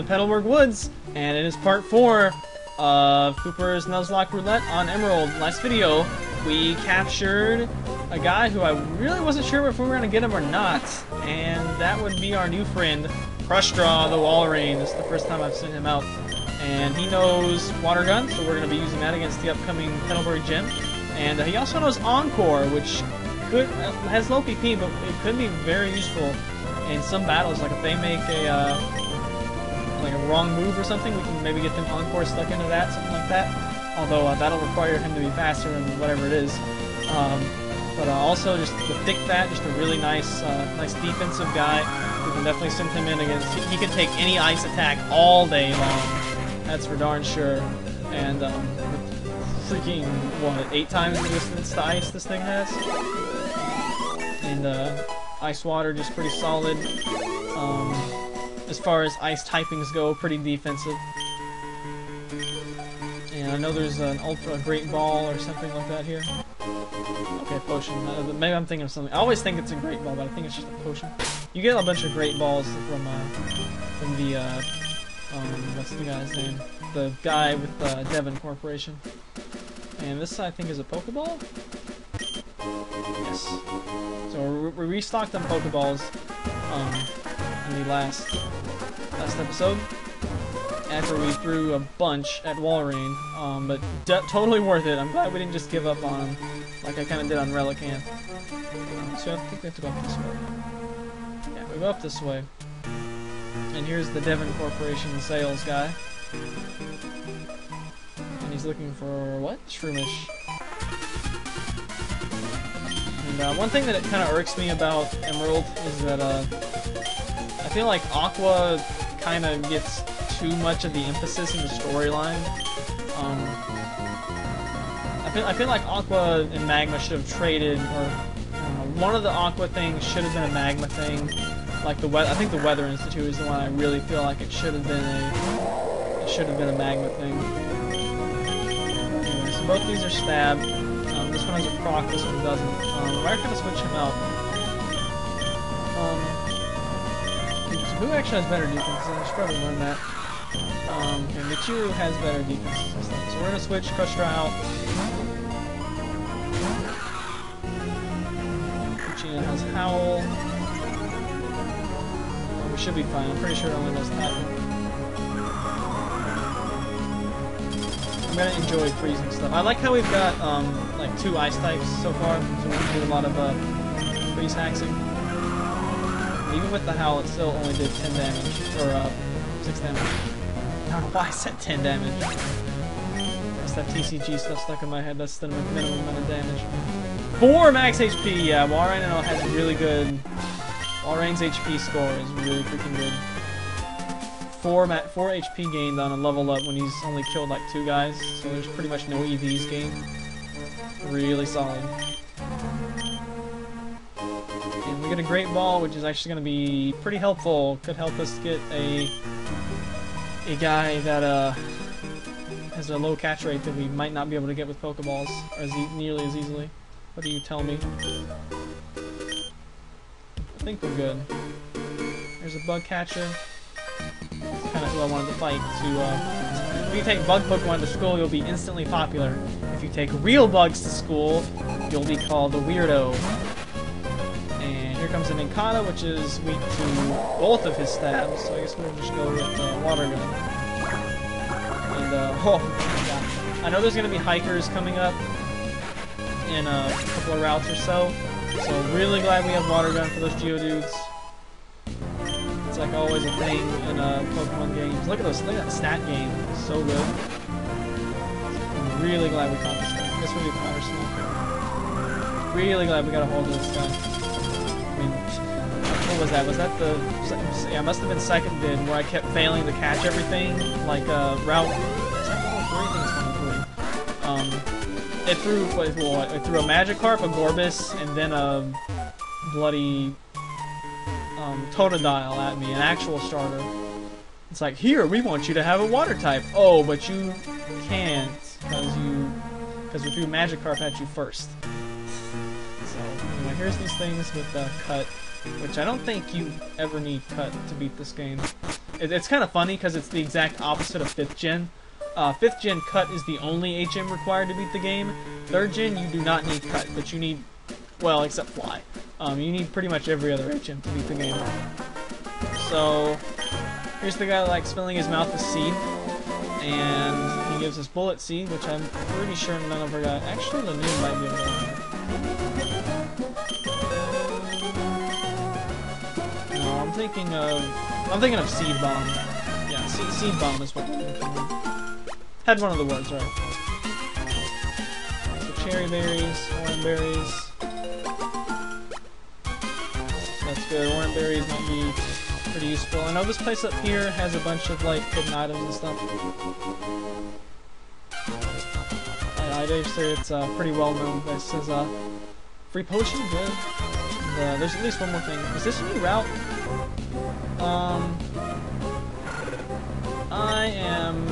Petalburg Woods, and it is part 4 of Cooper's NUZLOCKE Roulette on Emerald. Last video, we captured a guy who I really wasn't sure if we were going to get him or not, and that would be our new friend, Rustboro the Walrein. This is the first time I've sent him out, and he knows water gun, so we're going to be using that against the upcoming Petalburg gym. And he also knows Encore, which has low PP, but it could be very useful in some battles. Like if they make a wrong move or something, we can maybe get them Encore stuck into that, something like that. Although that'll require him to be faster than whatever it is. But also just the thick fat, just a really nice defensive guy. We can definitely send him in against. He can take any ice attack all day long. That's for darn sure. And freaking what, 8 times the distance to ice this thing has. And ice water just pretty solid. As far as ice typings go, pretty defensive. And I know there's an ultra great ball or something like that here. Okay, potion. Maybe I'm thinking of something. I always think it's a great ball, but I think it's just a potion. You get a bunch of great balls from the what's the guy's name? The guy with Devon Corporation. And this I think is a Pokeball. Yes. So we restocked them Pokeballs in the last episode after we threw a bunch at Walrein, but totally worth it. I'm glad we didn't just give up on him like I kind of did on Relicanth. So I think we have to go up this way. Yeah, we go up this way. And here's the Devon Corporation sales guy. And he's looking for what? Shroomish. And one thing that it kind of irks me about Emerald is that I feel like Aqua kind of gets too much of the emphasis in the storyline. I feel like Aqua and Magma should have traded, or I don't know, one of the Aqua things should have been a Magma thing. Like I think the Weather Institute is the one I really feel like it should have been a Magma thing. Anyway, so both these are stab. This one has a proc, this one doesn't. We're gonna switch him out. Who actually has better defense? I should probably learn that. Okay, Michiru has better defense and stuff. So we're gonna switch Crusher out. Michiru has Howl. We should be fine. I'm pretty sure it only does that. I'm gonna enjoy freezing stuff. I like how we've got like 2 ice types so far, so we can do a lot of freeze haxing. Even with the Howl, it still only did 10 damage, or 6 damage. I don't know why I said 10 damage. That's that TCG stuff stuck in my head. That's the minimum amount of damage. 4 max HP. Yeah, Walrein has really good. Walrein's HP score is really freaking good. 4 HP gained on a level up when he's only killed like 2 guys, so there's pretty much no EVs gained. Really solid. And we get a great ball, which is actually going to be pretty helpful. Could help us get a guy that has a low catch rate that we might not be able to get with Pokeballs nearly as easily. What do you tell me? I think we're good. There's a bug catcher. That's kind of who I wanted to fight. If you take bug Pokemon to school, you'll be instantly popular. If you take real bugs to school, you'll be called a weirdo. And here comes an Incada, which is weak to both of his stabs, so I guess we'll just go with Water Gun. And, oh, yeah. I know there's going to be hikers coming up in a couple of routes or so, so really glad we have Water Gun for those Geodudes. It's like always a thing in Pokemon games. Look at that stat game, it's so good. I'm really glad we caught this guy. I guess we'll do Power Smoke. Really glad we got a hold of this guy. I mean, what was that? Was that the... Yeah, it must have been second bid where I kept failing to catch everything, like route... Is that 103? I think it's 103. It threw, it threw a Magikarp, a Gorbis, and then a bloody Totodile at me, an actual starter. It's like, here, we want you to have a water type. Oh, but you can't, because we threw Magikarp at you first. So, anyway, here's these things with Cut, which I don't think you ever need Cut to beat this game. It's kind of funny because it's the exact opposite of 5th gen. 5th gen cut is the only HM required to beat the game. 3rd gen you do not need cut, but you need, well, except fly. You need pretty much every other HM to beat the game. So here's the guy that likes filling his mouth with seed, and he gives us bullet seed, which I'm pretty sure none of our guys. Actually, the new might be able to. No, I'm thinking of seed bomb. Yeah, seed bomb is what we're thinking of. Had one of the words right. So cherry berries, orange berries. That's good. Orange berries might be pretty useful. I know this place up here has a bunch of like hidden items and stuff. I dare say it's pretty well known. This is free potion, good. And, there's at least one more thing. Is this a new route? I am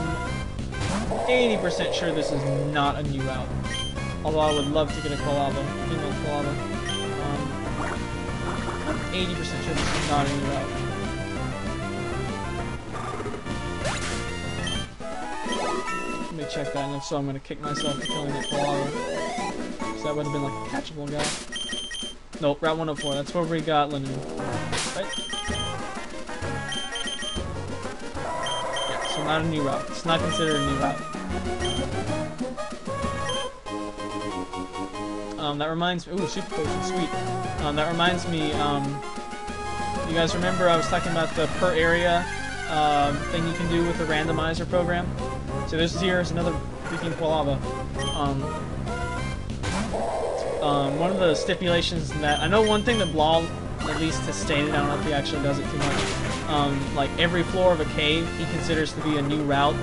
80% sure this is not a new route. Although I would love to get a Quilava, female Quilava. I'm 80% sure this is not a new route. Let me check that, and if so, I'm going to kick myself for killing that Quilava. So that would have been like a catchable guy. Nope, Route 104, that's where we got Lanu. Right? Yeah, so not a new route. It's not considered a new route. That reminds me, ooh, super potion, sweet. That reminds me, you guys remember I was talking about the per area thing you can do with the randomizer program? So this here is another freaking Quilava. One of the stipulations that, I know one thing that Blah at least has stated, I don't know if he actually does it too much, like every floor of a cave he considers to be a new route.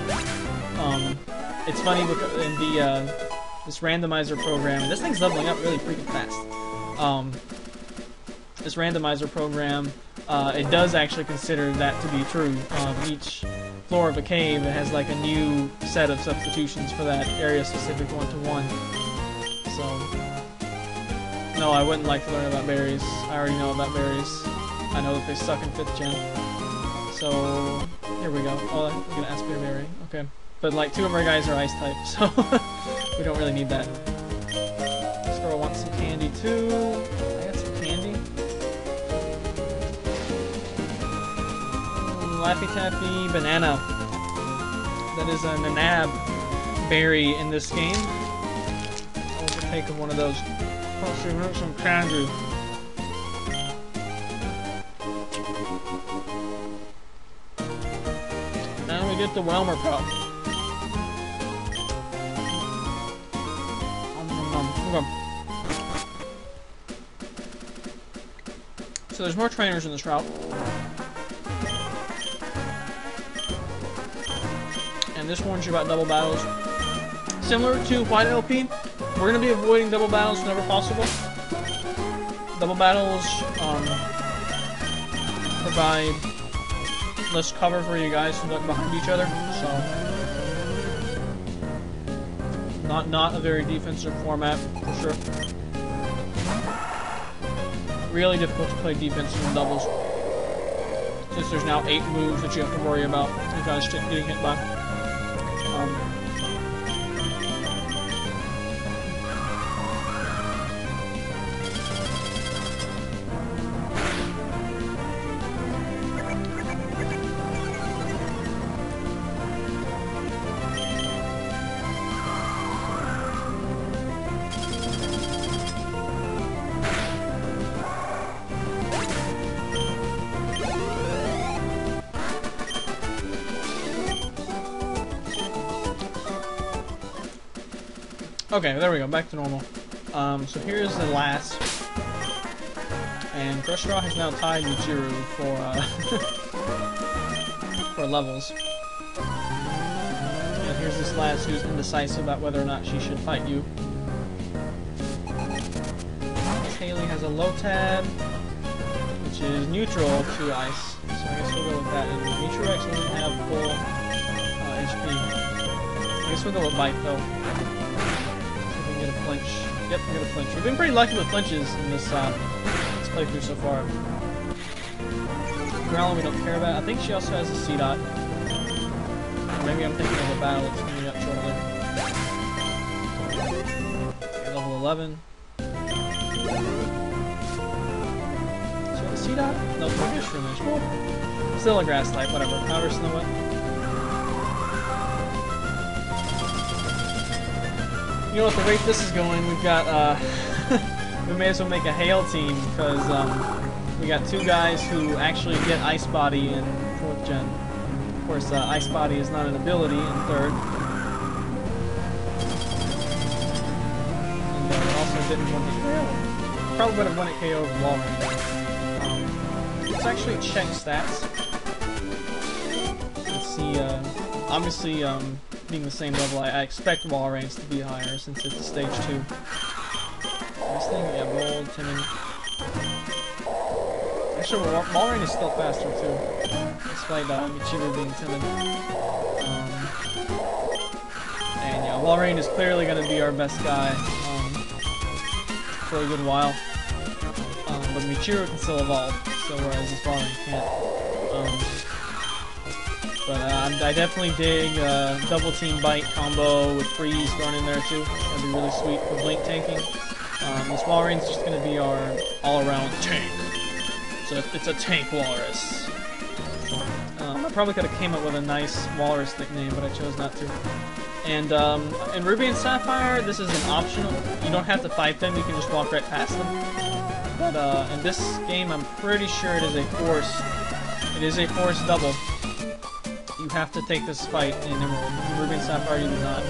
It's funny because in the this randomizer program, and this thing's leveling up really freaking fast. This randomizer program, it does actually consider that to be true. Each floor of a cave, it has like a new set of substitutions for that area-specific one-to-one. So, no, I wouldn't like to learn about berries. I already know about berries. I know that they suck in 5th gen. So, here we go. Oh, I'm gonna ask berry. Okay. But like 2 of our guys are ice type, so we don't really need that. So I want some candy too. I got some candy. Laffy Taffy banana. That is a nanab berry in this game. I will take of one of those. Oh, so we want some candy. Now we get the Welmer Cup. So there's more trainers in this route. And this warns you about double battles. Similar to White LP, we're going to be avoiding double battles whenever possible. Double battles provide less cover for you guys to look behind each other, so not a very defensive format for sure. Really difficult to play defense in doubles, since there's now 8 moves that you have to worry about you guys getting hit by. Okay, there we go, back to normal. So here's the last. And Crush Straw has now tied Michiru for, for levels. And here's this last who's indecisive about whether or not she should fight you. Haley has a low tab, which is neutral to ice. So I guess we'll go with that. And Michiru doesn't have full HP. I guess we'll go with Bite though. Get a flinch. Yep, we get a flinch. We've been pretty lucky with flinches in this playthrough so far. Growlithe we don't care about. I think she also has a C-Dot. Or maybe I'm thinking of a battle that's coming up shortly. Okay, level 11. So a C-Dot? No, focus Shroomish. Cool. Still a grass type, whatever. Powder Snow. You know, at the rate this is going, we've got, we may as well make a Hail team, because, we got two guys who actually get Ice Body in 4th gen. Of course, Ice Body is not an ability in 3rd. And also didn't 1-hit KO. Probably would have 1-hit KO over Walrein. Let's actually check stats. Let's see, obviously, being the same level, I expect Walreins to be higher since it's a stage 2. This thing, yeah, bold, timid. Actually, Walrein is still faster too, despite Michiru being timid. And yeah, Walrein is clearly going to be our best guy for a good while. But Michiru can still evolve, so whereas this Walrein can't. But I definitely dig double team bite combo with freeze thrown in there too. That'd be really sweet for blink tanking. This Walrein's just going to be our all-around tank. So it's a tank walrus. I probably could have came up with a nice walrus nickname, but I chose not to. And in Ruby and Sapphire, this is an optional. You don't have to fight them; you can just walk right past them. But in this game, I'm pretty sure it is a forced. It is a forced double. You have to take this fight in Emerald. In Ruby and Sapphire, you do not.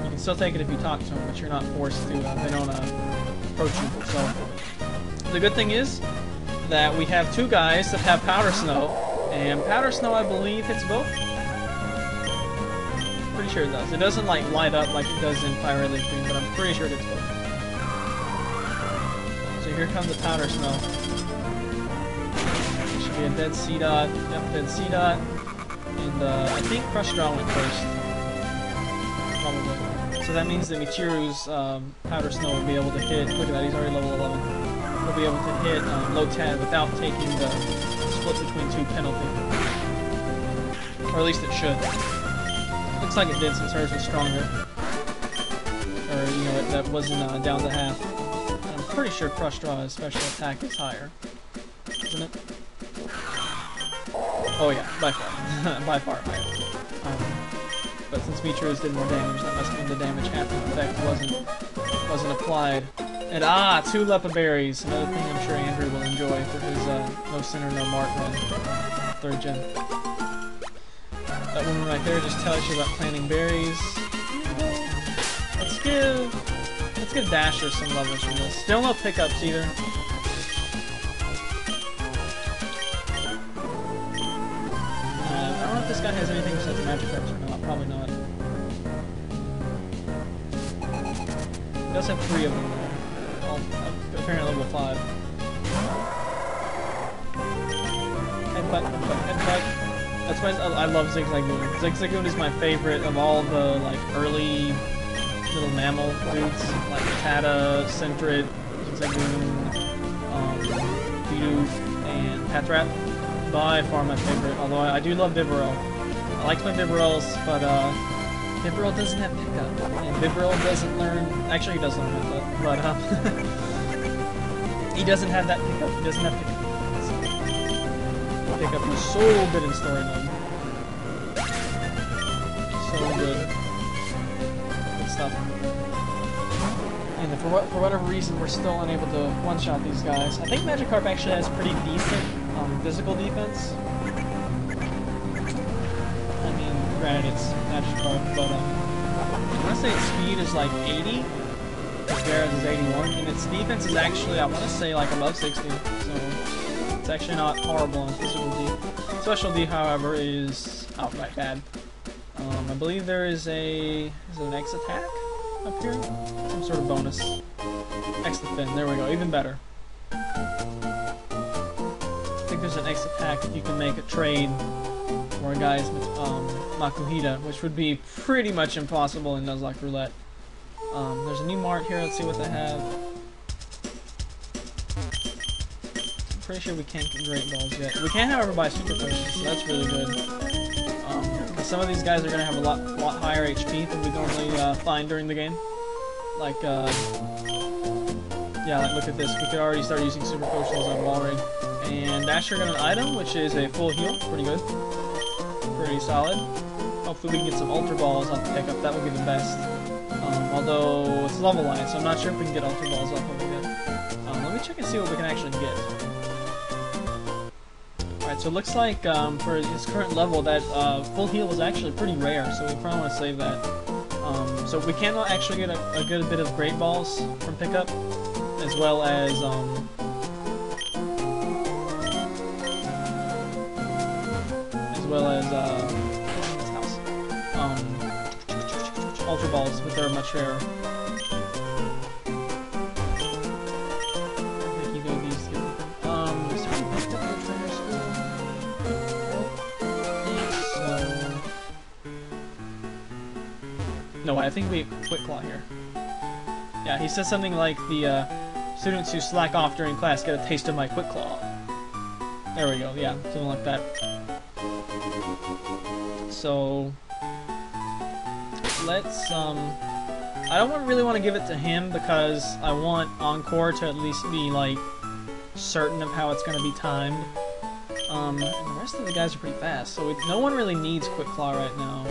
You can still take it if you talk to them, but you're not forced to. They don't approach you. So. The good thing is that we have two guys that have Powder Snow, and Powder Snow, I believe, hits both. Pretty sure it does. It doesn't like light up like it does in Fire Red Leaf Green, but I'm pretty sure it hits both. So here comes the Powder Snow. It should be a dead C-Dot. Yep, dead C-Dot. And I think Crush Draw went first. Probably. So that means that Michiru's Powder Snow will be able to hit. Look at that, he's already level 11. Will be able to hit low tad without taking the split between 2 penalty. Or at least it should. Looks like it did since hers was stronger. Or, you know, that wasn't down to half. And I'm pretty sure Crush Draw's special attack is higher. Isn't it? Oh yeah, by far. By far higher. But since Michiru's did more damage, that must mean the damage half effect wasn't applied. And 2 Leppa Berries, another thing I'm sure Andrew will enjoy for his No Sinner, No Mark run, 3rd gen. That one right there just tells you about planting berries. Let's give Dasher some levels from this. Still no pickups either. I don't know if this guy has anything besides magic cards or not. Probably not. He does have 3 of them though. Apparently level 5. Headbutt. That's why I love Zigzagoon. Zigzagoon is my favorite of all the like early little mammal dudes, like Tata, Sentret, Zigzagoon, Bidoof, and Patrat. By far my favorite, although I do love Bibarel. I like my Bibarels, but Bibarel doesn't have pickup, and Bibarel doesn't learn. Actually, he does learn it, but he doesn't have that pickup. He doesn't have pickup. Pickup is so good in story mode. So good. Good stuff. And for whatever reason, we're still unable to one-shot these guys. I think Magikarp actually has pretty decent physical defense. I mean, granted, it's Magikarp, but I want to say its speed is like 80. Vera's is 81, and its defense is actually, I want to say, like above 60, so it's actually not horrible on physical D. Special D, however, is outright bad. I believe there is an X attack up here? Some sort of bonus. X defend, there we go, even better. I think there's an X attack if you can make a trade for a guy's Makuhita, which would be pretty much impossible in Nuzlocke Roulette. There's a new mart here, let's see what they have. pretty sure we can't get great balls yet. We can, however, buy super potions, so that's really good. Because some of these guys are going to have a lot higher HP than we normally find during the game. Like, yeah, like look at this. We could already start using super potions on Walrein. And Dasher got an item, which is a full heal. Pretty good. Pretty solid. Hopefully we can get some Ultra Balls off the pickup. That would be the best. Although it's level line, so I'm not sure if we can get Ultra Balls off of it yet. Let me check and see what we can actually get. Alright, so it looks like for his current level, that full heal is actually pretty rare, so we probably want to save that. So we cannot actually get a good bit of Great Balls from pickup, as well as this house. Ultra Balls, but they're much rarer. No, I think we Quick Claw here. Yeah, he says something like the students who slack off during class get a taste of my Quick Claw. There we go, yeah, something like that. So let's I don't really want to give it to him because I want Encore to at least be like certain of how it's going to be timed. And the rest of the guys are pretty fast, so no one really needs Quick Claw right now.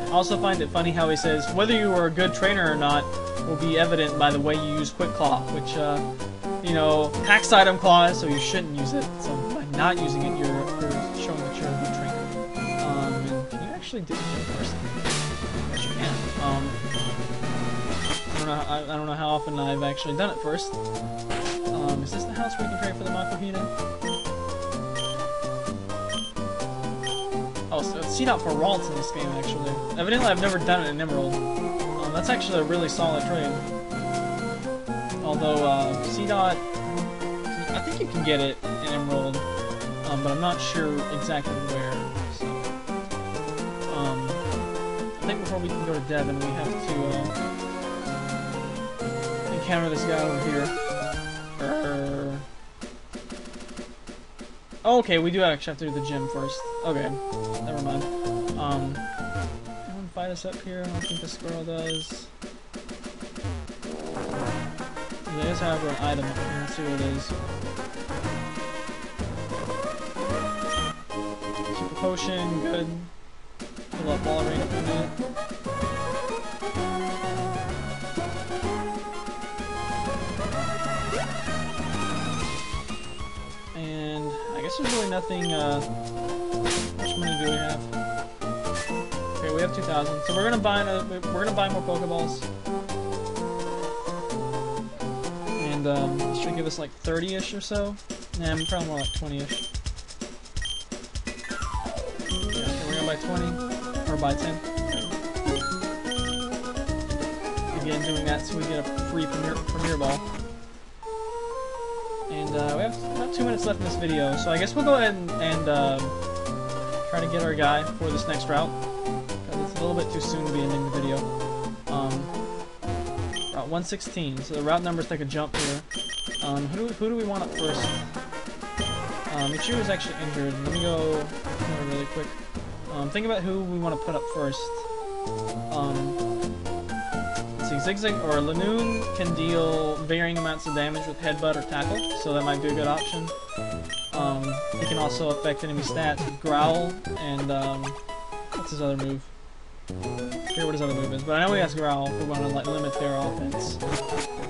I also find it funny how he says, whether you are a good trainer or not will be evident by the way you use Quick Claw, which, you know, hacks item clause, so you shouldn't use it. So by not using it, you're showing that you're a good trainer. And can you actually do it first? Yes, you can. I don't know how often I've actually done it first. Is this the house where you can trade for the Makuhina? Oh, so it's C-Dot for Ralts in this game, actually. Evidently, I've never done it in Emerald. That's actually a really solid trade. Although, C-Dot, I think you can get it in Emerald, but I'm not sure exactly where, so. I think before we can go to Devon, we have to, encounter this guy over here. Oh, okay, we do actually have to do the gym first. Okay, never mind. Anyone fight us up here? I don't think the squirrel does. There is, however, an item up here. Let's see what it is. Super potion, good. Fill up Walrein up in a minute. And I guess there's really nothing, how much money do we have? Okay, we have 2,000. So we're gonna buy more Pokeballs. And this should give us like 30-ish or so. Nah, probably more like 20-ish. Yeah, okay, we're gonna buy 20 or buy 10. Again, doing that so we get a free Premier Ball. And we have about 2 minutes left in this video, so I guess we'll go ahead and try to get our guy for this next route, because it's a little bit too soon to be ending the video. Route 116, so the route numbers take a jump here. Who do we want up first? Michiru is actually injured. Let me go really quick. Think about who we want to put up first. Zigzag or Lanoon can deal varying amounts of damage with Headbutt or Tackle, so that might be a good option. He can also affect enemy stats with Growl and what's his other move? I forget what his other move is, but I know he has Growl if we want to like limit their offense.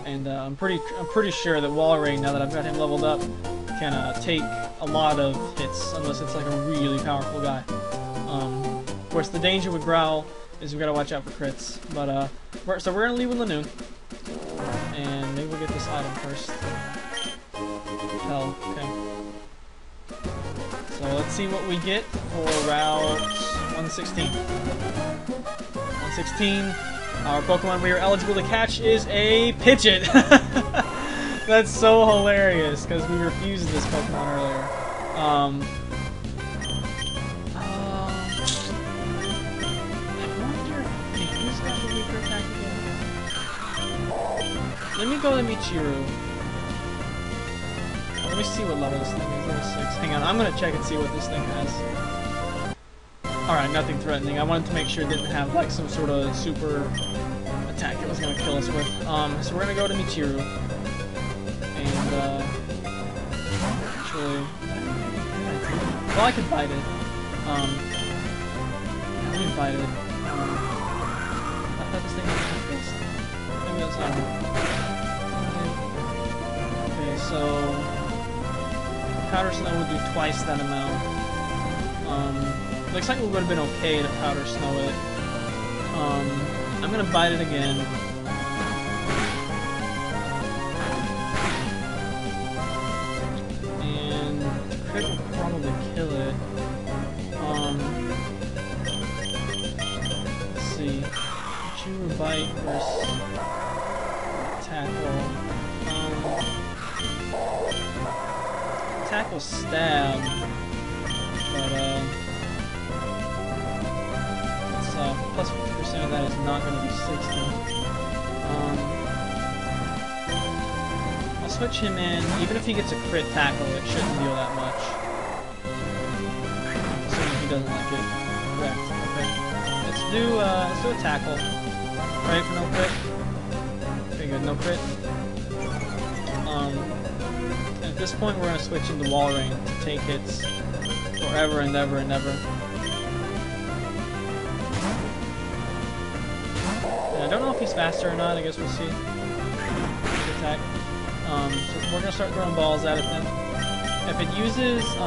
And I'm pretty sure that Walrein, now that I've got him leveled up, can take a lot of hits unless it's like a really powerful guy. Of course, the danger with Growl is we gotta watch out for crits. But so we're gonna leave with Lanoon, and maybe we'll get this item first. Hell, okay. So let's see what we get for Route 116. 116. Our Pokemon we are eligible to catch is a Pidgeot. That's so hilarious because we refused this Pokemon earlier. Let me go to Michiru. Let me see what level this thing is. Level 6. Hang on, I'm gonna check and see what this thing has. Alright, nothing threatening. I wanted to make sure it didn't have like some sort of super attack it was gonna kill us with. So we're gonna go to Michiru. And actually, well, I could bite it. Let me bite it. I thought this thing was fixed. Maybe that's not right. Okay, so powder snow would do twice that amount. Looks like it would have been okay to powder snow it. I'm gonna bite it again. And crit will probably kill it. Let's see. Chew or bite versus tackle. Tackle stab. But plus 50% of that is not going to be 60. I'll switch him in. Even if he gets a crit tackle, it shouldn't deal that much. Assuming he doesn't like it. Correct. Okay. Let's do a tackle. Right for no crit. Okay, good. No crit. And at this point, we're going to switch into wall ring to take hits forever and ever and ever. I don't know if he's faster or not. I guess we'll see. Attack. So we're gonna start throwing balls at it then. If it uses, is there a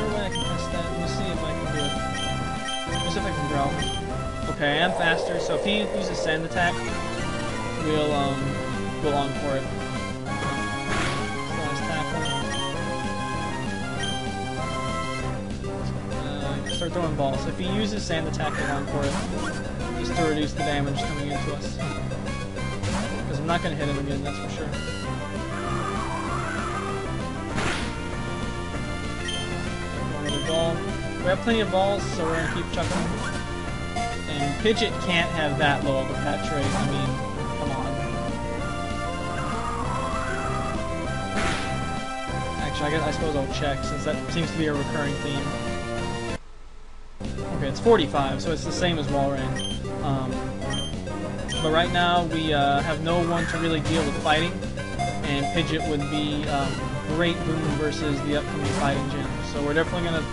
way I can test that? Let me see if I can do it. Let me see if I can growl. Okay, I am faster. So if he uses sand attack, we'll encore it. Last tackle. Start throwing balls. So if he uses sand attack, we'll encore it. Just to reduce the damage coming into us. Because I'm not going to hit him again, that's for sure. Another ball. We have plenty of balls, so we're going to keep chucking them. And Pidgeot can't have that low of a catch rate. I mean, come on. Actually, I suppose I'll check, since that seems to be a recurring theme. Okay, it's 45, so it's the same as Walrein. But right now we have no one to really deal with fighting, and Pidgeot would be great boon versus the upcoming fighting gym. So we're definitely gonna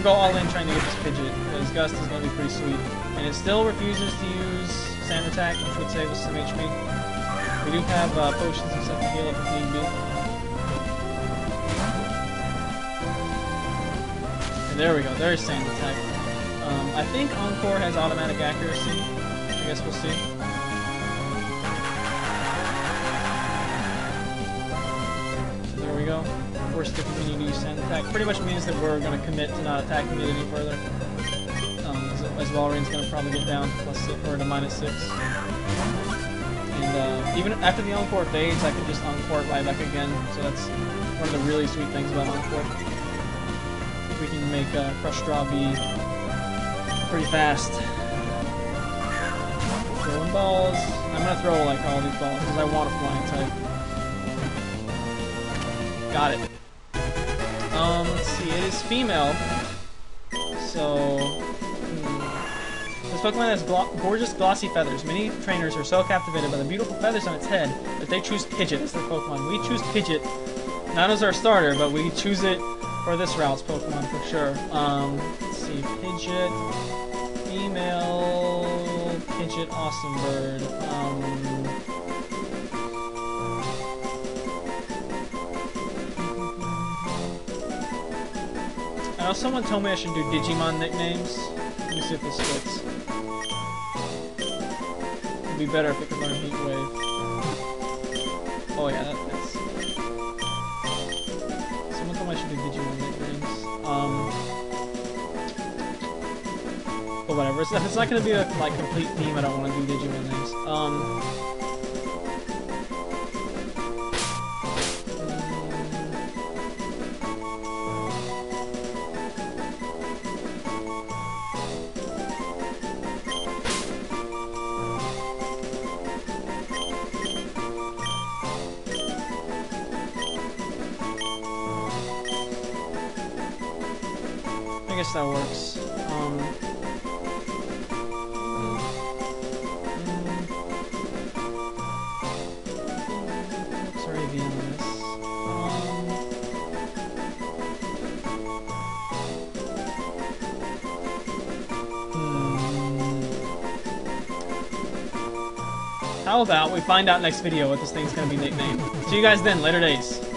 go all in trying to get this Pidgeot, because Gust is gonna be pretty sweet. And it still refuses to use Sand Attack, which would save us some HP. We do have potions and stuff to heal up if need be. And there we go. There's Sand Attack. I think Encore has automatic accuracy. I guess we'll see. So there we go. We're still continuing to use Sand Attack. Pretty much means that we're going to commit to not attacking it any further. As Valerine's going to probably get down to +6 or to -6. And even after the Encore fades, I can just Encore it right back again. So that's one of the really sweet things about Encore. We can make Crush Straw be pretty fast. Throwing balls. I'm gonna throw like all these balls because I want a flying type. Got it. Let's see. It is female. So this Pokemon has gorgeous glossy feathers. Many trainers are so captivated by the beautiful feathers on its head that they choose Pidgeot as their Pokemon. We choose Pidgeot not as our starter, but we choose it for this route's Pokemon for sure. Let's see. Pidgeot. Female Pidgeot Awesome Bird. I know someone told me I should do Digimon nicknames. Let me see if this fits. It'd be better if it could learn Heat Wave. Oh yeah, that fits. Someone told me I should do Digimon nicknames. But whatever, if it's not going to be a like complete theme, I don't want to do Digimon names. guess that works. Sorry, V on this. How about we find out next video what this thing's gonna be nicknamed? See you guys then. Later days.